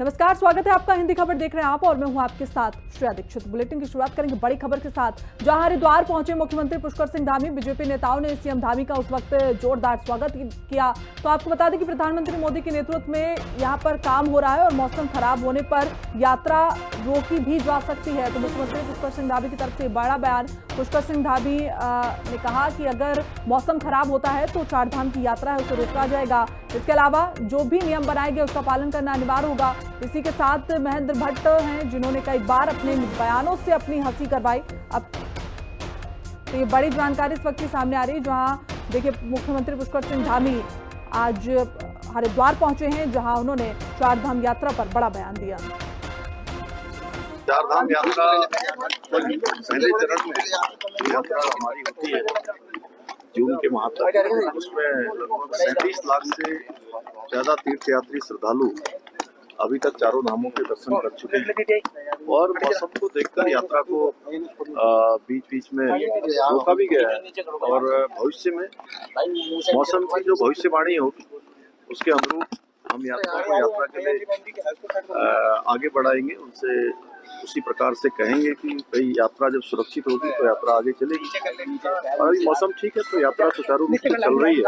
नमस्कार, स्वागत है आपका। हिंदी खबर देख रहे हैं आप और मैं हूं आपके साथ श्रेया दीक्षित। बुलेटिन की शुरुआत करेंगे बड़ी खबर के साथ, जहां हरिद्वार पहुंचे मुख्यमंत्री पुष्कर सिंह धामी। बीजेपी नेताओं ने सीएम धामी का उस वक्त जोरदार स्वागत किया। तो आपको बता दें कि प्रधानमंत्री मोदी के नेतृत्व में यहां पर काम हो रहा है और मौसम खराब होने पर यात्रा रोकी भी जा सकती है। तो मुख्यमंत्री पुष्कर सिंह धामी की तरफ से बड़ा बयान। पुष्कर सिंह धामी ने कहा कि अगर मौसम खराब होता है तो चारधाम की यात्रा है उसे रोका जाएगा। इसके अलावा जो भी नियम बनाए गए उसका पालन करना अनिवार्य होगा। इसी के साथ महेंद्र भट्ट हैं जिन्होंने कई बार अपने बयानों से अपनी हंसी करवाई। अब तो ये बड़ी जानकारी इस वक्त सामने आ रही है, जहां देखिए मुख्यमंत्री पुष्कर सिंह धामी आज हरिद्वार पहुंचे हैं, जहां उन्होंने चारधाम यात्रा पर बड़ा बयान दिया। चारधाम यात्रा पहले चरण में यात्रा हमारी होती है जून के माह तक। उसमें लगभग 37 लाख से ज्यादा तीर्थयात्री श्रद्धालु अभी तक चारों धामों के दर्शन कर चुके हैं और मौसम को देखकर यात्रा को बीच बीच में रोका भी गया है और भविष्य में मौसम की जो भविष्यवाणी होगी उसके अनुरूप हम यात्रा के लिए आगे बढ़ाएंगे। उनसे उसी प्रकार से कहेंगे कि भाई यात्रा जब सुरक्षित होगी तो यात्रा आगे चलेगी और अभी मौसम ठीक है तो यात्रा सुचारू रूप से चल रही है।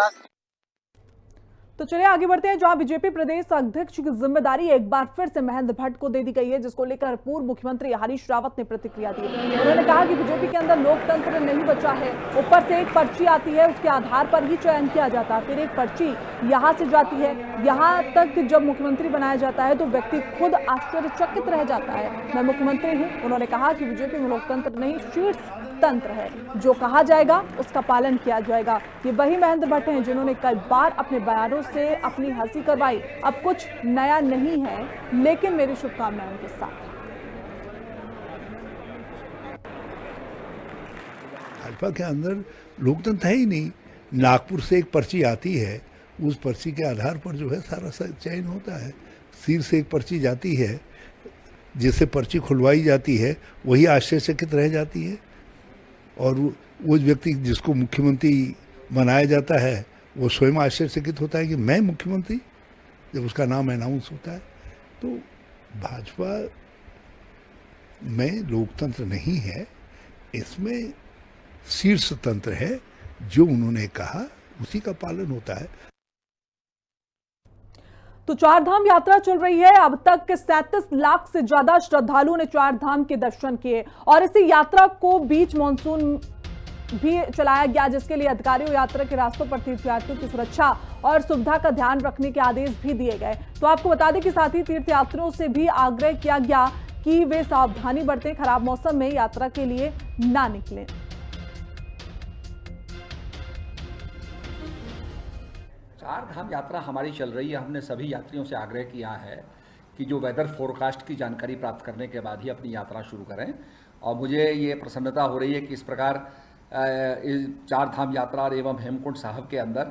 तो चलिए आगे बढ़ते हैं, जहां बीजेपी प्रदेश अध्यक्ष की जिम्मेदारी एक बार फिर से महेंद्र भट्ट को दे दी गई है, जिसको लेकर पूर्व मुख्यमंत्री हरीश रावत ने प्रतिक्रिया दी। उन्होंने कहा कि बीजेपी के अंदर लोकतंत्र नहीं बचा है। ऊपर से एक पर्ची आती है, उसके आधार पर ही चयन किया जाता है, फिर एक पर्ची यहाँ से जाती है। यहाँ तक जब मुख्यमंत्री बनाया जाता है तो व्यक्ति खुद आश्चर्यचकित रह जाता है। मैं मुख्यमंत्री हूँ। उन्होंने कहा कि बीजेपी में लोकतंत्र नहीं शीर्ष तंत्र है, जो कहा जाएगा उसका पालन किया जाएगा। ये वही महेंद्र भट्ट हैं जिन्होंने कई बार अपने बयानों से अपनी हंसी करवाई। अब कुछ नया नहीं है, लेकिन मेरी शुभकामनाएं उनके साथ। भाजपा के अंदर लोकतंत्र है ही नहीं। नागपुर से एक पर्ची आती है, उस पर्ची के आधार पर जो है सारा चयन होता है। सिर से एक पर्ची जाती है, जिससे पर्ची खुलवाई जाती है वही आश्चर्यचकित रह जाती है और वो व्यक्ति जिसको मुख्यमंत्री बनाया जाता है वो स्वयं आश्चर्यचकित होता है कि मैं मुख्यमंत्री, जब उसका नाम अनाउंस होता है। तो भाजपा में लोकतंत्र नहीं है, इसमें शीर्ष तंत्र है। जो उन्होंने कहा उसी का पालन होता है। तो चारधाम यात्रा चल रही है। अब तक 37 लाख से ज्यादा श्रद्धालुओं ने चारधाम के दर्शन किए और इसी यात्रा को बीच मानसून भी चलाया गया, जिसके लिए अधिकारियों यात्रा के रास्तों पर तीर्थयात्रियों की सुरक्षा और सुविधा का ध्यान रखने के आदेश भी दिए गए। तो आपको बता दें कि साथ ही तीर्थयात्रियों से भी आग्रह किया गया कि वे सावधानी बरतें, खराब मौसम में यात्रा के लिए ना निकलें। चारधाम यात्रा हमारी चल रही है। हमने सभी यात्रियों से आग्रह किया है कि जो वेदर फोरकास्ट की जानकारी प्राप्त करने के बाद ही अपनी यात्रा शुरू करें और मुझे ये प्रसन्नता हो रही है कि इस प्रकार चारधाम यात्रा एवं हेमकुंड साहब के अंदर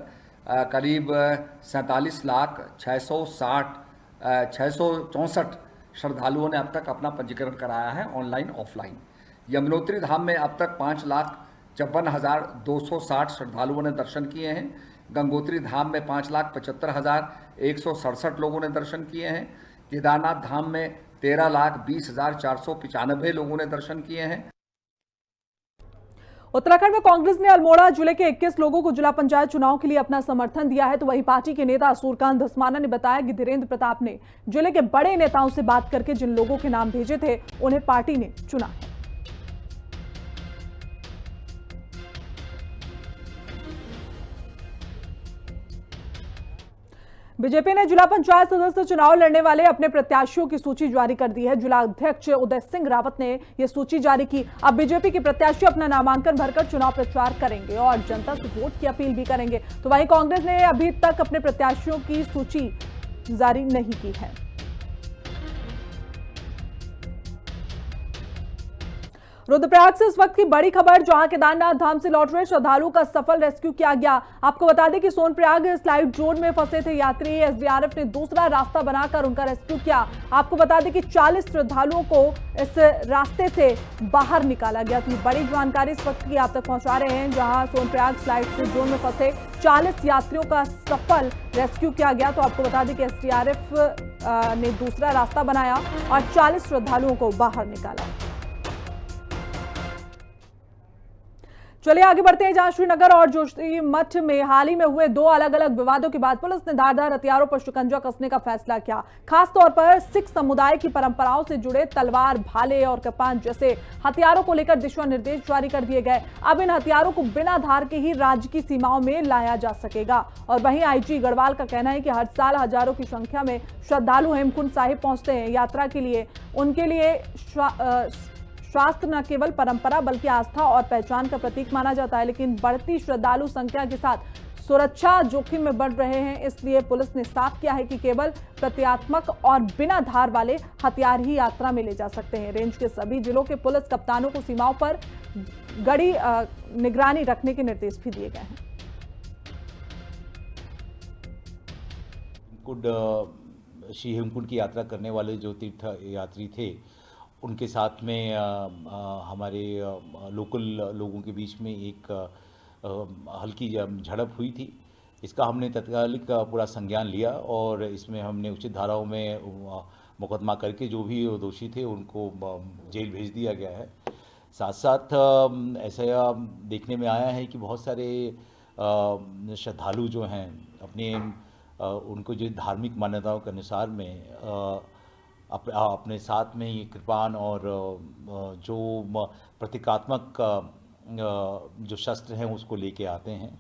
करीब 47 लाख 664 श्रद्धालुओं ने अब तक अपना पंजीकरण कराया है, ऑनलाइन ऑफलाइन। यमुनोत्री धाम में अब तक 5,54,260 श्रद्धालुओं ने दर्शन किए हैं। गंगोत्री धाम में 5,75,167 लोगों ने दर्शन किए हैं। केदारनाथ धाम में 13,20,495 लोगों ने दर्शन किए हैं। उत्तराखंड में कांग्रेस ने अल्मोड़ा जिले के 21 लोगों को जिला पंचायत चुनाव के लिए अपना समर्थन दिया है। तो वहीं पार्टी के नेता सूर्यकांत धस्माना ने बताया कि धीरेन्द्र प्रताप ने जिले के बड़े नेताओं से बात करके जिन लोगों के नाम भेजे थे उन्हें पार्टी ने चुना है। बीजेपी ने जिला पंचायत सदस्य चुनाव लड़ने वाले अपने प्रत्याशियों की सूची जारी कर दी है। जिला अध्यक्ष उदय सिंह रावत ने यह सूची जारी की। अब बीजेपी के प्रत्याशी अपना नामांकन भरकर चुनाव प्रचार करेंगे और जनता से वोट की अपील भी करेंगे। तो वहीं कांग्रेस ने अभी तक अपने प्रत्याशियों की सूची जारी नहीं की है। रुद्रप्रयाग से इस वक्त की बड़ी खबर, जहां केदारनाथ धाम से लौट रहे श्रद्धालुओं का सफल रेस्क्यू किया गया। आपको बता दें कि सोनप्रयाग स्लाइड जोन में फंसे थे यात्री। एसडीआरएफ ने दूसरा रास्ता बनाकर उनका रेस्क्यू किया। आपको बता दें कि 40 श्रद्धालुओं को इस रास्ते से बाहर निकाला गया। तो बड़ी जानकारी इस वक्त की आप तक पहुंचा रहे हैं, जहां सोनप्रयाग स्लाइड जोन में फंसे 40 यात्रियों का सफल रेस्क्यू किया गया। तो आपको बता दें कि एसडीआरएफ ने दूसरा रास्ता बनाया और 40 श्रद्धालुओं को बाहर निकाला। चलिए आगे बढ़ते हैं, जहां श्रीनगर और जोशीमठ में हाल ही में हुए 2 अलग अलग विवादों के बाद पुलिस ने धारदार हथियारों पर शिकंजा कसने का फैसला किया। खासतौर पर सिख समुदाय की परंपराओं से जुड़े तलवार, भाले और कपान जैसे हथियारों को लेकर दिशा निर्देश जारी कर दिए गए। अब इन हथियारों को बिना धार के ही राज्य की सीमाओं में लाया जा सकेगा। और वहीं आईजी गढ़वाल का कहना है कि हर साल हजारों की संख्या में श्रद्धालु हेमकुंड साहिब पहुंचते हैं। यात्रा के लिए उनके लिए शास्त्र न केवल परंपरा बल्कि आस्था और पहचान का प्रतीक माना जाता है। लेकिन बढ़ती श्रद्धालु संख्या के साथ सुरक्षा जोखिम में बढ़ रहे हैं, इसलिए पुलिस ने साफ किया है कि केवल प्रत्यात्मक और बिना धार वाले हथियार ही यात्रा में ले जा सकते हैं। रेंज के सभी जिलों के पुलिस कप्तानों को सीमाओं पर कड़ी निगरानी रखने के निर्देश भी दिए गए हैं। श्री हेमकुंड की यात्रा करने वाले जो तीर्थ यात्री थे, उनके साथ में हमारे लोकल लोगों के बीच में एक हल्की झड़प हुई थी। इसका हमने तत्कालिक पूरा संज्ञान लिया और इसमें हमने उचित धाराओं में मुकदमा करके जो भी दोषी थे उनको जेल भेज दिया गया है। साथ साथ ऐसा देखने में आया है कि बहुत सारे श्रद्धालु जो हैं अपने उनको जो धार्मिक मान्यताओं के अनुसार में अपने साथ में ये कृपान और जो प्रतीकात्मक जो शस्त्र हैं उसको लेके आते हैं।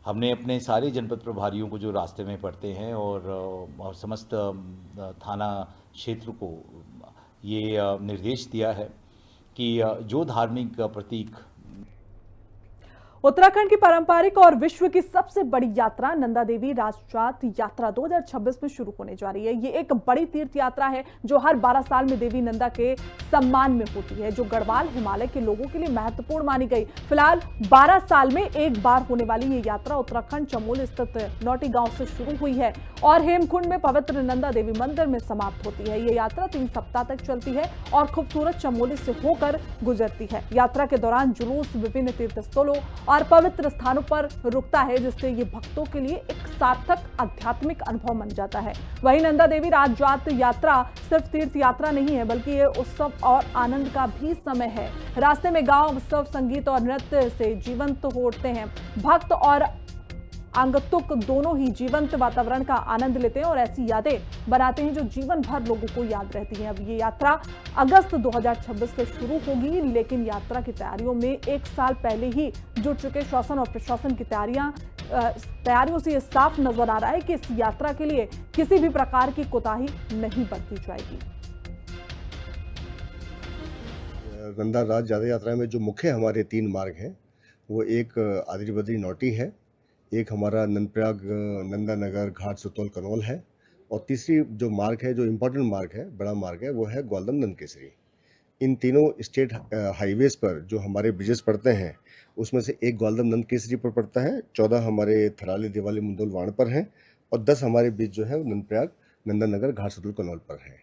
हमने अपने सारे जनपद प्रभारियों को जो रास्ते में पड़ते हैं और समस्त थाना क्षेत्र को ये निर्देश दिया है कि जो धार्मिक प्रतीक उत्तराखंड की पारंपरिक और विश्व की सबसे बड़ी यात्रा नंदा देवी राजजात यात्रा 2026 में शुरू होने जा रही है। ये एक बड़ी तीर्थ यात्रा है जो हर 12 साल में देवी नंदा के सम्मान में होती है, जो गढ़वाल हिमालय के लोगों के लिए महत्वपूर्ण मानी गई। फिलहाल 12 साल में एक बार होने वाली ये यात्रा उत्तराखंड चमोली स्थित नौटी गांव से शुरू हुई है और हेमकुंड में पवित्र नंदा देवी मंदिर में समाप्त होती है। ये यात्रा 3 सप्ताह तक चलती है और खूबसूरत चमोली से होकर गुजरती है। यात्रा के दौरान जुलूस विभिन्न तीर्थ स्थलों और पवित्र स्थानों पर रुकता है, जिससे ये भक्तों के लिए एक सार्थक आध्यात्मिक अनुभव बन जाता है। वहीं नंदा देवी राजजात यात्रा सिर्फ तीर्थ यात्रा नहीं है, बल्कि ये उत्सव और आनंद का भी समय है। रास्ते में गांव उत्सव, संगीत और नृत्य से जीवंत हो उठते हैं। भक्त और आगंतुक दोनों ही जीवंत वातावरण का आनंद लेते हैं और ऐसी यादें बनाते हैं जो जीवन भर लोगों को याद रहती हैं। अब ये यात्रा अगस्त 2026 से शुरू होगी, लेकिन यात्रा की तैयारियों में 1 साल पहले ही जुट चुके शासन और प्रशासन की तैयारियों से ये साफ नजर आ रहा है कि इस यात्रा के लिए किसी भी प्रकार की कोताही नहीं बरती जाएगी। नंदा राजजात यात्रा में जो मुख्य हमारे 3 मार्ग हैं, वो एक आदिरी बद्री नौटी है, एक हमारा नंदप्रयाग नंदा नगर घाट सुतौल कनौल है और तीसरी जो मार्ग है, जो इम्पोर्टेंट मार्ग है, बड़ा मार्ग है, वो है ग्वालदम नंदकेसरी। इन तीनों स्टेट हाईवेज पर जो हमारे ब्रिजेस पड़ते हैं, उसमें से एक ग्वालदम नंदकेसरी पर पड़ता है, 14 हमारे थराली दिवाली मुंदोल वाण पर हैं और 10 हमारे ब्रिज जो है नंदप्रयाग नंदा नगर घाट सुतौल कनौल पर है।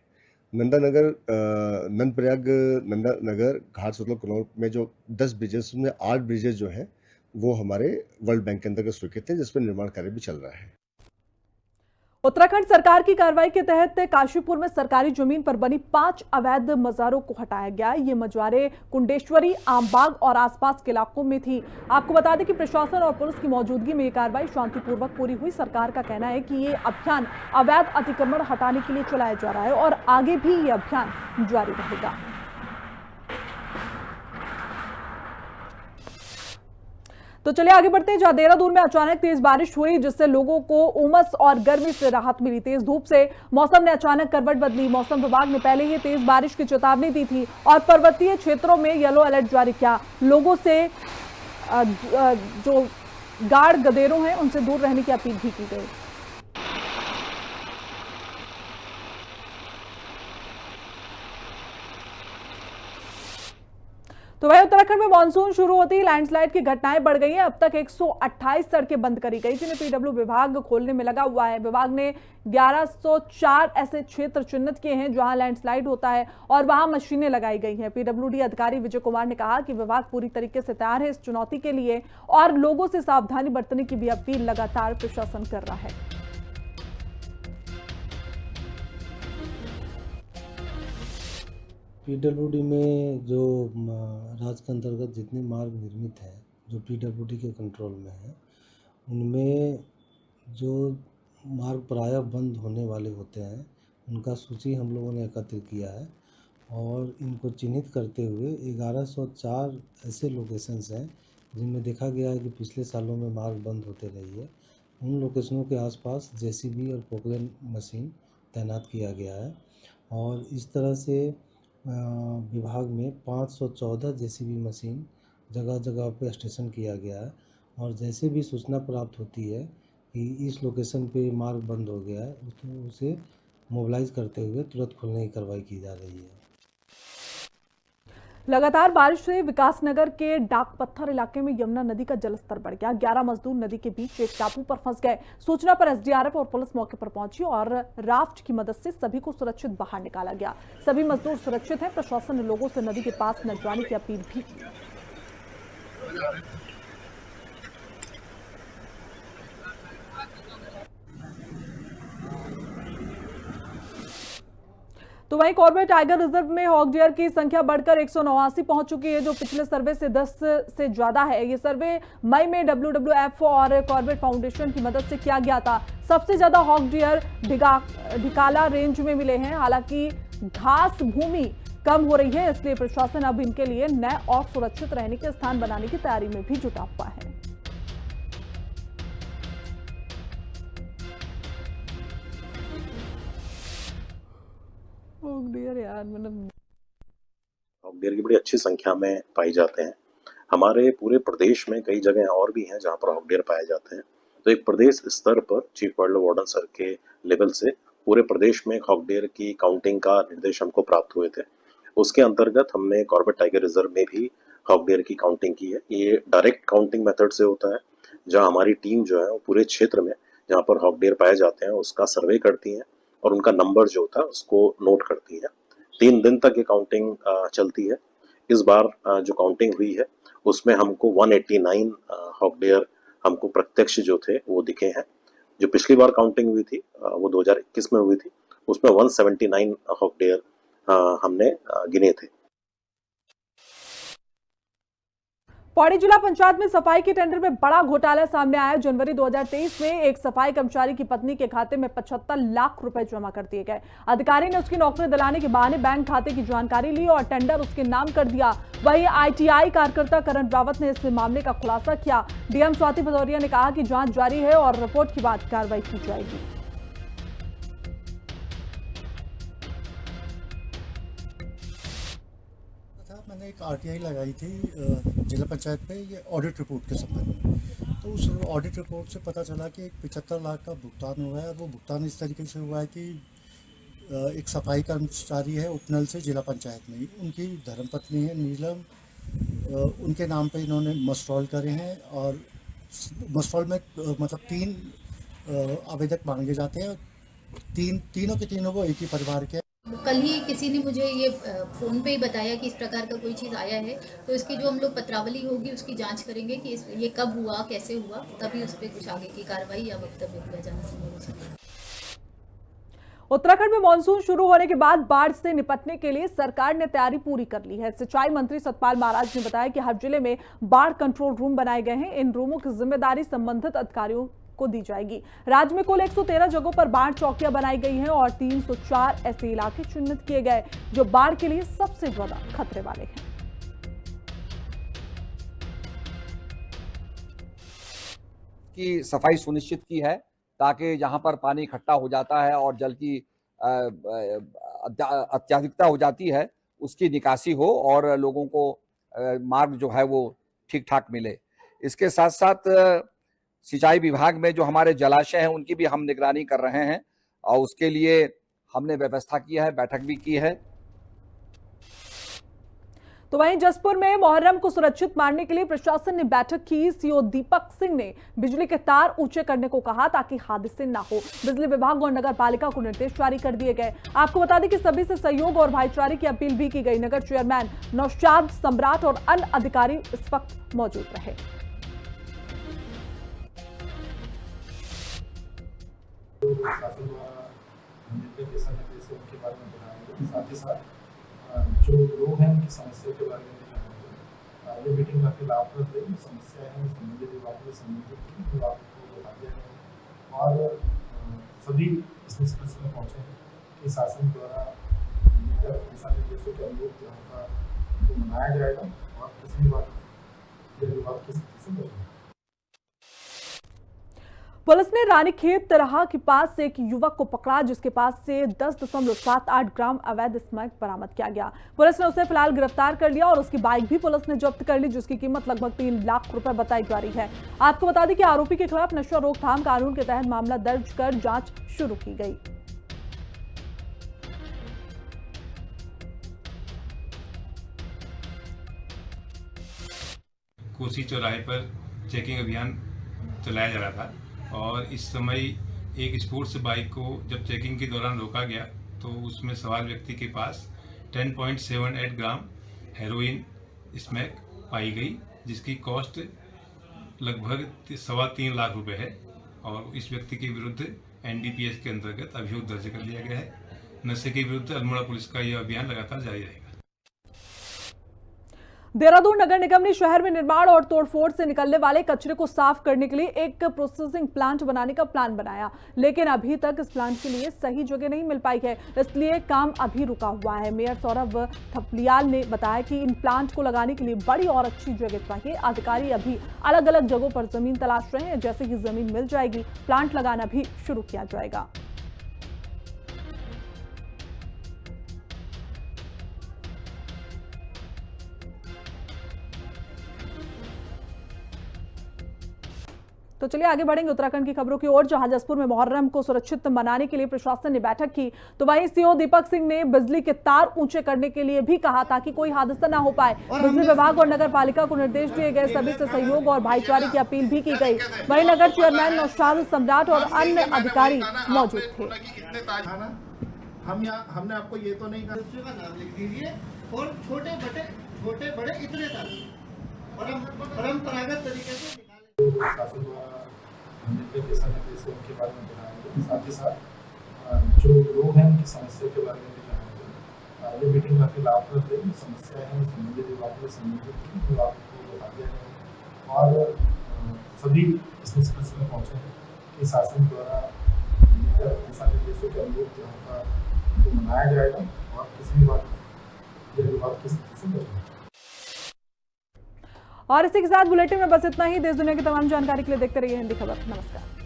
नंदप्रयाग नंदा नगर घाट सुतौल कनौल में जो 10 ब्रिजेस, उसमें 8 ब्रिजेस जो हैं वो हमारे वर्ल्ड बैंक के अंतर्गत स्वीकृत हैं, जिसमें निर्माण कार्य भी चल रहा है। उत्तराखंड सरकार की कार्रवाई के तहत काशीपुर में सरकारी जमीन पर बनी 5 अवैध मज़ारों को हटाया गया। ये मज़ारें कुंडेश्वरी, आमबाग और आसपास के इलाकों में थी। आपको बता दें कि प्रशासन और पुलिस की मौजूदगी में ये कार्रवाई शांतिपूर्वक पूरी हुई। सरकार का कहना है कि ये अभियान अवैध अतिक्रमण हटाने के लिए चलाया जा रहा है और आगे भी ये अभियान जारी रहेगा। तो चलिए आगे बढ़ते हैं, जहां देहरादून में अचानक तेज बारिश हुई, जिससे लोगों को उमस और गर्मी से राहत मिली। तेज धूप से मौसम ने अचानक करवट बदली। मौसम विभाग ने पहले ही तेज बारिश की चेतावनी दी थी और पर्वतीय क्षेत्रों में येलो अलर्ट जारी किया। लोगों से जो गाढ़ गदेरों हैं उनसे दूर रहने की अपील भी की गई। तो वही उत्तराखंड में मानसून शुरू होती ही लैंडस्लाइड की घटनाएं बढ़ गई हैं। अब तक 128 सड़कें बंद करी गई, जिन्हें पीडब्ल्यू विभाग खोलने में लगा हुआ है। विभाग ने 1104 ऐसे क्षेत्र चिन्हित किए हैं जहां लैंडस्लाइड होता है और वहां मशीनें लगाई गई हैं। पीडब्ल्यूडी अधिकारी विजय कुमार ने कहा कि विभाग पूरी तरीके से तैयार है इस चुनौती के लिए और लोगों से सावधानी बरतने की भी अपील लगातार प्रशासन कर रहा है। पीडब्ल्यूडी में जो राज्य के अंतर्गत जितने मार्ग निर्मित हैं जो पीडब्ल्यूडी के कंट्रोल में हैं, उनमें जो मार्ग प्रायः बंद होने वाले होते हैं उनका सूची हम लोगों ने एकत्रित किया है और इनको चिन्हित करते हुए 1104 ऐसे लोकेशंस हैं जिनमें देखा गया है कि पिछले सालों में मार्ग बंद होते रही है। उन लोकेशनों के आसपास जेसीबी और पोकलेन मशीन तैनात किया गया है और इस तरह से विभाग में 514 जेसीबी मशीन जगह जगह पे स्टेशन किया गया है और जैसे भी सूचना प्राप्त होती है कि इस लोकेशन पे मार्ग बंद हो गया है तो उसे मोबिलाइज करते हुए तुरंत खोलने की कार्रवाई की जा रही है। लगातार बारिश से विकासनगर के डाक पत्थर इलाके में यमुना नदी का जलस्तर बढ़ गया। 11 मजदूर नदी के बीच एक टापू पर फंस गए। सूचना पर एसडीआरएफ और पुलिस मौके पर पहुंची और राफ्ट की मदद से सभी को सुरक्षित बाहर निकाला गया। सभी मजदूर सुरक्षित हैं। प्रशासन ने लोगों से नदी के पास न जाने की अपील भी की। तो वहीं कॉर्बेट टाइगर रिजर्व में हॉक डियर की संख्या बढ़कर 189 पहुंच चुकी है, जो पिछले सर्वे से 10 से ज्यादा है। ये सर्वे मई में WWF और कॉर्बेट फाउंडेशन की मदद से किया गया था। सबसे ज्यादा हॉक डियर ढिकाला रेंज में मिले हैं। हालांकि घास भूमि कम हो रही है, इसलिए प्रशासन अब इनके लिए नए और सुरक्षित रहने के स्थान बनाने की तैयारी में भी जुटा हुआ है। हॉक डियर यार हॉक डियर की बड़ी अच्छी संख्या में पाई जाते हैं। हमारे पूरे प्रदेश में कई जगह और भी हैं जहां पर हॉक डियर पाए जाते हैं। तो एक प्रदेश स्तर पर chief wild life warden sir के लेवल से पूरे प्रदेश में हॉक डियर की काउंटिंग का निर्देश हमको प्राप्त हुए थे। उसके अंतर्गत हमने कॉर्बेट टाइगर रिजर्व में भी हॉक डियर की काउंटिंग की है। ये डायरेक्ट काउंटिंग मेथड से होता है, जहाँ हमारी टीम जो है वो पूरे क्षेत्र में जहाँ पर हॉक डियर पाए जाते हैं उसका सर्वे करती है और उनका नंबर जो होता है उसको नोट करती है। 3 दिन तक ये काउंटिंग चलती है। इस बार जो काउंटिंग हुई है उसमें हमको 189 हॉक डियर हमको प्रत्यक्ष जो थे वो दिखे हैं। जो पिछली बार काउंटिंग हुई थी वो 2021 में हुई थी, उसमें 179 हॉक डियर हमने गिने थे। पौड़ी जिला पंचायत में सफाई के टेंडर में बड़ा घोटाला सामने आया। जनवरी 2023 में एक सफाई कर्मचारी की पत्नी के खाते में 75 लाख रुपए जमा कर दिए गए। अधिकारी ने उसकी नौकरी दिलाने के बहाने बैंक खाते की जानकारी ली और टेंडर उसके नाम कर दिया। वहीं ITI कार्यकर्ता करण रावत ने इस मामले का खुलासा किया। डीएम स्वाति भदौरिया ने कहा कि जांच जारी है और रिपोर्ट के बाद कार्रवाई की जाएगी। मैंने एक RTI लगाई थी जिला पंचायत पे, ये ऑडिट रिपोर्ट के संबंध में। तो उस ऑडिट रिपोर्ट से पता चला कि 75 लाख का भुगतान हुआ है और वो भुगतान इस तरीके से हुआ है कि एक सफाई कर्मचारी है उपनल से जिला पंचायत में, उनकी धर्मपत्नी है नीलम, उनके नाम पे इन्होंने मस्ट्रॉल करे हैं और मस्ट्रॉल में मतलब 3 आवेदक मांगे जाते हैं। तीनों के तीनों वो एक ही परिवार के। कल ही किसी ने मुझे ये फ़ोन पे ही बताया कि इस प्रकार का कोई चीज़ आया है, तो इसकी जो हम लोग पत्रावली होगी उसकी जांच करेंगे कि ये कब हुआ, कैसे हुआ, तभी उस पर कुछ आगे की कार्रवाई या वक्तव्य दिया जाना संभव हो सकता है। उत्तराखंड में मानसून शुरू होने के बाद बाढ़ से निपटने के लिए सरकार ने तैयारी पूरी कर ली है। सिंचाई मंत्री सतपाल महाराज ने बताया कि हर जिले में बाढ़ कंट्रोल रूम बनाए गए हैं। इन रूमों की जिम्मेदारी संबंधित अधिकारियों को दी जाएगी। राज्य में कुल 113 जगहों पर बाढ़ चौकियां बनाई गई हैं और 304 ऐसे इलाके चिन्हित किए गए जो बाढ़ के लिए सबसे ज्यादा खतरे वाले हैं। की सफाई सुनिश्चित की है ताकि जहां पर पानी इकट्ठा हो जाता है और जल की अत्याधिकता हो जाती है उसकी निकासी हो और लोगों को मार्ग जो है वो ठीक ठाक मिले। इसके साथ साथ सिंचाई विभाग में जो हमारे जलाशय हैं उनकी भी हम निगरानी कर रहे हैं और उसके लिए हमने व्यवस्था की है, बैठक भी की है। तो वहीं जसपुर में मुहर्रम को सुरक्षित मानने के लिए प्रशासन ने बैठक की। सीओ दीपक सिंह ने बिजली के तार ऊंचे करने को कहा ताकि हादसे न हो। बिजली विभाग और नगर पालिका को निर्देश जारी कर दिए गए। आपको बता दें कि सभी से सहयोग और भाईचारे की अपील भी की गई। नगर चेयरमैन नौशाद सम्राट और अन्य अधिकारी इस वक्त मौजूद रहे। साथ ही साथ जो लोग हैं उनकी समस्या के बारे में भी जानेंगे। ये मीटिंग काफ़ी लाभप्रद रही। समस्या है संबंधित विभाग से संबंधित विभाग को बता दिया गया और सभी इस निष्कर्ष में पहुँचे हैं कि शासन द्वारा दिशा निर्देशों के अनुरूप त्योहार को मनाया जाएगा और किसी भी बात विवाद की स्थिति से बचेगा। पुलिस ने रानीखेत तरहा के पास से एक युवक को पकड़ा जिसके पास से 10.78 ग्राम अवैध स्मैक बरामद किया गया। पुलिस ने उसे फिलहाल गिरफ्तार कर लिया और उसकी बाइक भी पुलिस ने जब्त कर ली जिसकी कीमत लगभग 3 लाख रुपए बताई जा रही है। आपको बता दें कि आरोपी के खिलाफ नशा रोकथाम कानून के तहत मामला दर्ज कर जांच शुरू की गई। कोसी चौराहे पर चेकिंग अभियान चलाया जा रहा था और इस समय एक स्पोर्ट्स बाइक को जब चेकिंग के दौरान रोका गया तो उसमें सवार व्यक्ति के पास 10.78 ग्राम हेरोइन स्मैक पाई गई जिसकी कॉस्ट लगभग 3.25 लाख रुपए है और इस व्यक्ति के विरुद्ध NDPS के अंतर्गत अभियोग दर्ज कर लिया गया है। नशे के विरुद्ध अल्मोड़ा पुलिस का यह अभियान लगातार जारी रहेगा। देहरादून नगर निगम ने शहर में निर्माण और तोड़फोड़ से निकलने वाले कचरे को साफ करने के लिए एक प्रोसेसिंग प्लांट बनाने का प्लान बनाया, लेकिन अभी तक इस प्लांट के लिए सही जगह नहीं मिल पाई है, इसलिए काम अभी रुका हुआ है। मेयर सौरभ थपलियाल ने बताया कि इन प्लांट को लगाने के लिए बड़ी और अच्छी जगह चाहिए। अधिकारी अभी अलग अलग जगहों पर जमीन तलाश रहे हैं। जैसे ही जमीन मिल जाएगी प्लांट लगाना भी शुरू किया जाएगा। तो चलिए आगे बढ़ेंगे उत्तराखंड की खबरों की ओर, जहां जसपुर में मुहर्रम को सुरक्षित मनाने के लिए प्रशासन ने बैठक की। तो वहीं सीओ दीपक सिंह ने बिजली के तार ऊंचे करने के लिए भी कहा ताकि कोई हादसा ना हो पाए। बिजली विभाग और नगर पालिका को निर्देश दिए गए। सभी से सहयोग और भाईचारे की अपील भी की गई। वहीं नगर चेयरमैन नौशाद सम्राट और अन्य अधिकारी मौजूद थे। हमने आपको ये तो नहीं कहा नाम लिख दीजिए और छोटे बड़े इतने परंपरागत तरीके से शासन द्वारा दिशा निर्देशों के बारे में बताएंगे। साथ ही साथ जो लोग हैं उनकी समस्या के बारे में भी जानेंगे। ये मीटिंग काफ़ी लाभप्रद रही। समस्या है संबंधित विभाग से संबंधित विभाग को बता दिया गया और सभी इस निष्कर्ष में पहुँचे हैं कि शासन द्वारा दिशा निर्देशों के अनुरूप त्योहार को मनाया जाएगा और किसी भी बात विवाद की स्थिति से बचेगा। और इसी के साथ बुलेटिन में बस इतना ही। देश दुनिया की तमाम जानकारी के लिए देखते रहिए हिंदी खबर। नमस्कार।